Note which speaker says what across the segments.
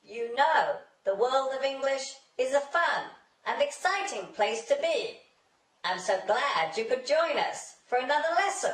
Speaker 1: You know, the world of English is a fun and exciting place to be. I'm so glad you could join us for another lesson.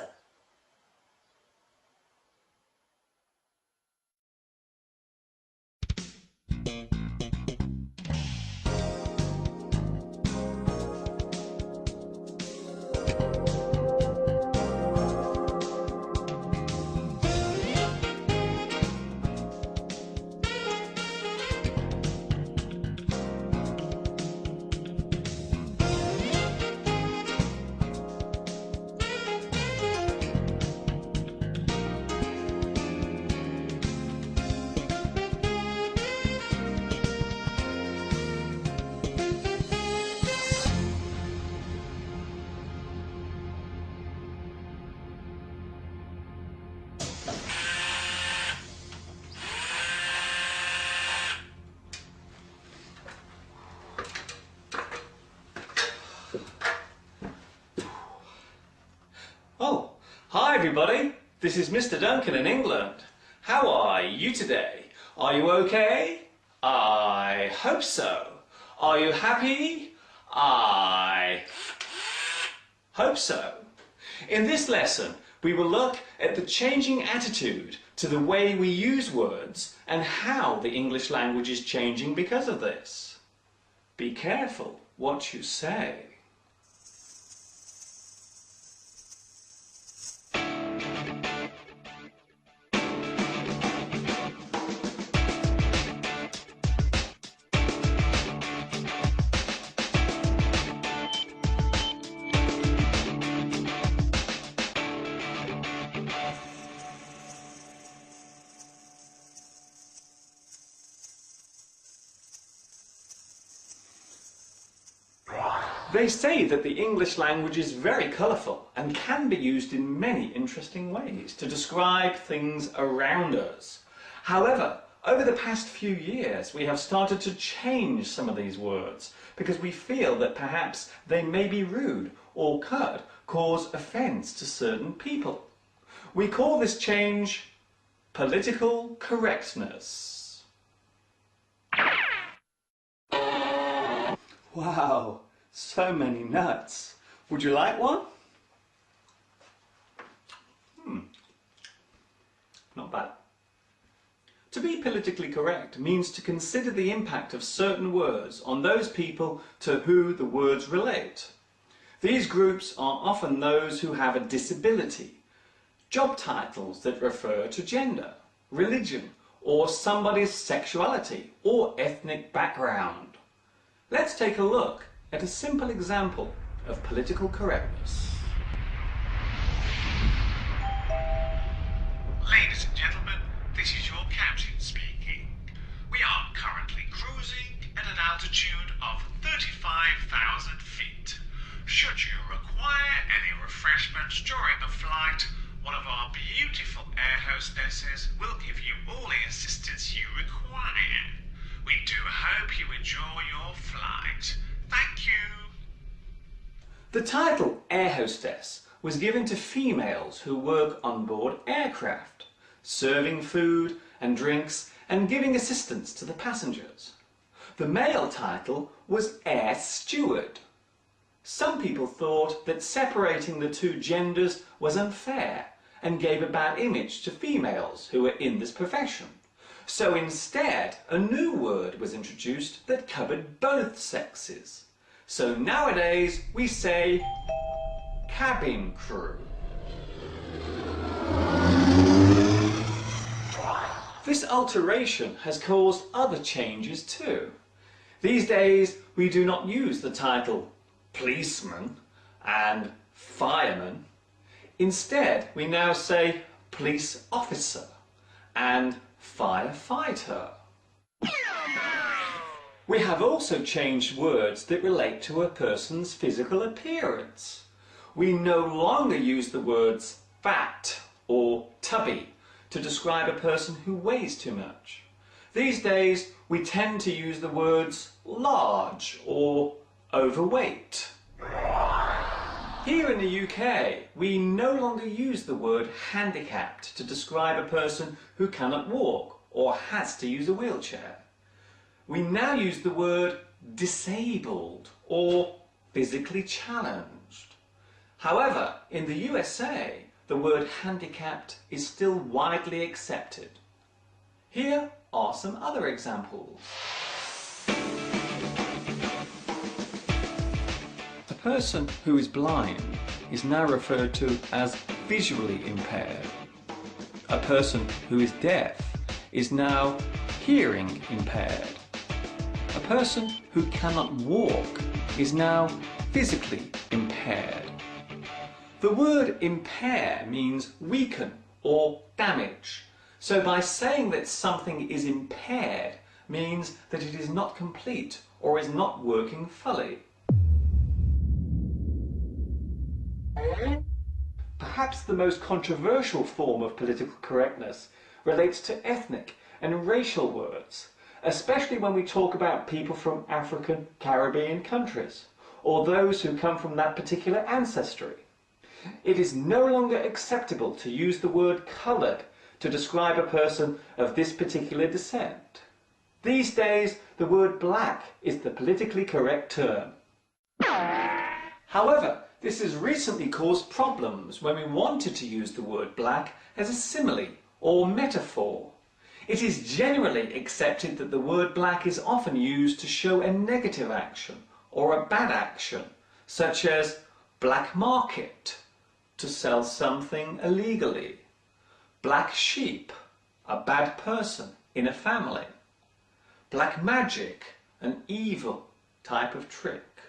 Speaker 2: Oh, hi everybody, this is Mr. Duncan in England. How are you today? Are you okay? I hope so. Are you happy? I hope so. In this lesson, we will look at the changing attitude to the way we use words and how the English language is changing because of this. Be careful what you say. They say that the English language is very colourful and can be used in many interesting ways to describe things around us. However, over the past few years we have started to change some of these words because we feel that perhaps they may be rude or could cause offence to certain people. We call this change political correctness. Wow! So many nuts. Would you like one? Not bad. To be politically correct means to consider the impact of certain words on those people to who the words relate. These groups are often those who have a disability, job titles that refer to gender, religion, or somebody's sexuality or ethnic background. Let's take a look at a simple example of political correctness.
Speaker 3: Ladies and gentlemen, this is your captain speaking. We are currently cruising at an altitude of 35,000 feet. Should you require any refreshments during the flight, one of our beautiful air hostesses will give you all the assistance you require. We do hope you enjoy your flight. Thank you.
Speaker 2: The title air hostess was given to females who work on board aircraft, serving food and drinks and giving assistance to the passengers. The male title was air steward. Some people thought that separating the two genders was unfair and gave a bad image to females who were in this profession. So instead, a new word was introduced that covered both sexes. So nowadays, we say cabin crew. This alteration has caused other changes too. These days, we do not use the title policeman and fireman. Instead, we now say police officer and firefighter. We have also changed words that relate to a person's physical appearance. We no longer use the words fat or tubby to describe a person who weighs too much. These days we tend to use the words large or overweight. Here in the UK, we no longer use the word handicapped to describe a person who cannot walk or has to use a wheelchair. we now use the word disabled or physically challenged. However, in the USA, the word handicapped is still widely accepted. Here are some other examples. A person who is blind is now referred to as visually impaired. A person who is deaf is now hearing impaired. A person who cannot walk is now physically impaired. The word impair means weaken or damage. So by saying that something is impaired means that it is not complete or is not working fully. Perhaps the most controversial form of political correctness relates to ethnic and racial words, especially when we talk about people from African, Caribbean countries, or those who come from that particular ancestry. It is no longer acceptable to use the word coloured to describe a person of this particular descent. These days, the word black is the politically correct term. However, this has recently caused problems when we wanted to use the word black as a simile or metaphor. It is generally accepted that the word black is often used to show a negative action or a bad action, such as black market, to sell something illegally, black sheep, a bad person in a family, black magic, an evil type of trick,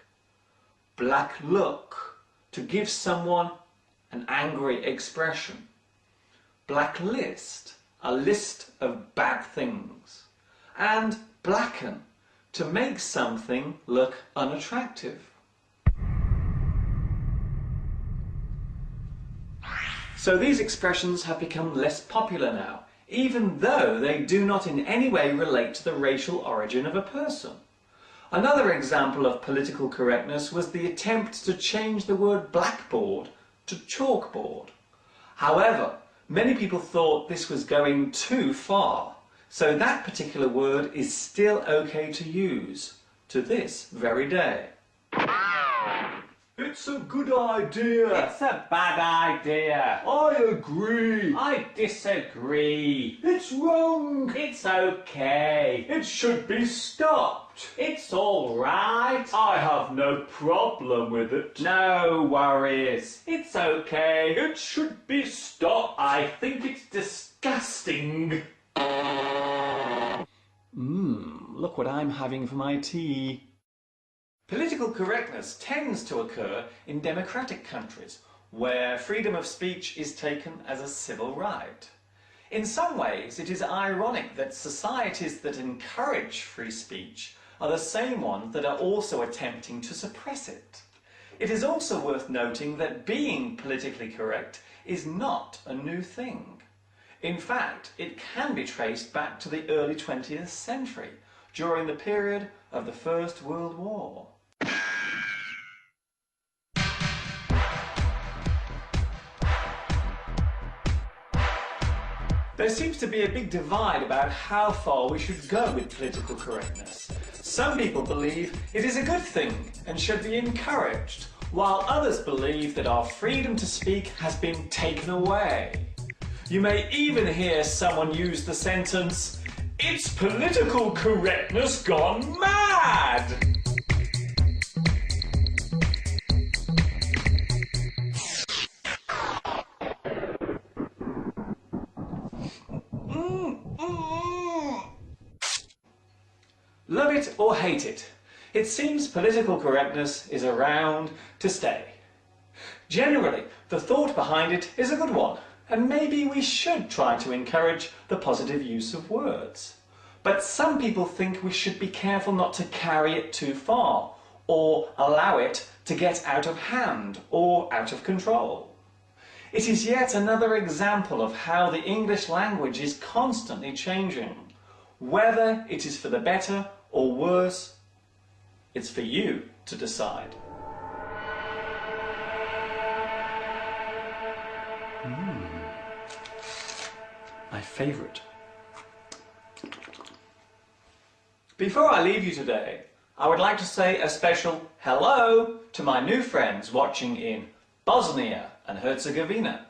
Speaker 2: black look, to give someone an angry expression, black list, a list of bad things, and blacken, to make something look unattractive. So these expressions have become less popular now, even though they do not in any way relate to the racial origin of a person. Another example of political correctness was the attempt to change the word blackboard to chalkboard. However, many people thought this was going too far, so that particular word is still okay to use to this very day. It's a good idea.
Speaker 4: It's a bad idea.
Speaker 2: I agree.
Speaker 4: I disagree.
Speaker 2: It's wrong.
Speaker 4: It's okay.
Speaker 2: It should be stopped.
Speaker 4: It's all right.
Speaker 2: I have no problem with it.
Speaker 4: No worries. It's okay.
Speaker 2: It should be stopped.
Speaker 4: I think it's disgusting.
Speaker 2: Look what I'm having for my tea. Political correctness tends to occur in democratic countries, where freedom of speech is taken as a civil right. In some ways, it is ironic that societies that encourage free speech are the same ones that are also attempting to suppress it. It is also worth noting that being politically correct is not a new thing. In fact, it can be traced back to the early 20th century, during the period of the First World War. There seems to be a big divide about how far we should go with political correctness. Some people believe it is a good thing and should be encouraged, while others believe that our freedom to speak has been taken away. You may even hear someone use the sentence, "It's political correctness gone mad!" Love it or hate it, it seems political correctness is around to stay. Generally, the thought behind it is a good one, and maybe we should try to encourage the positive use of words. But some people think we should be careful not to carry it too far, or allow it to get out of hand or out of control. It is yet another example of how the English language is constantly changing. Whether it is for the better or worse, it's for you to decide. My favourite. Before I leave you today, I would like to say a special hello to my new friends watching in Bosnia and Herzegovina,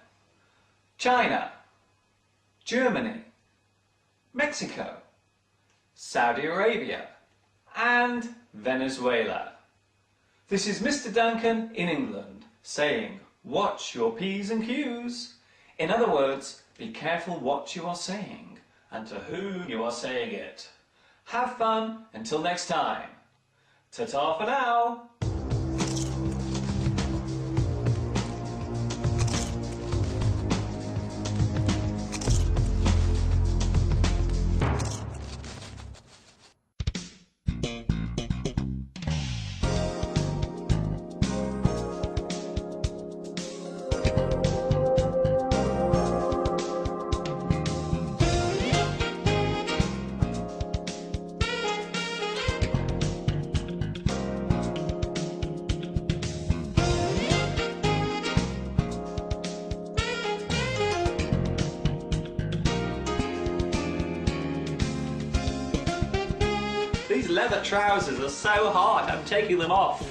Speaker 2: China, Germany, Mexico, Saudi Arabia and Venezuela. This is Mr. Duncan in England saying, watch your P's and Q's. In other words, be careful what you are saying and to whom you are saying it. Have fun until next time. Ta-ta for now. These leather trousers are so hot, I'm taking them off.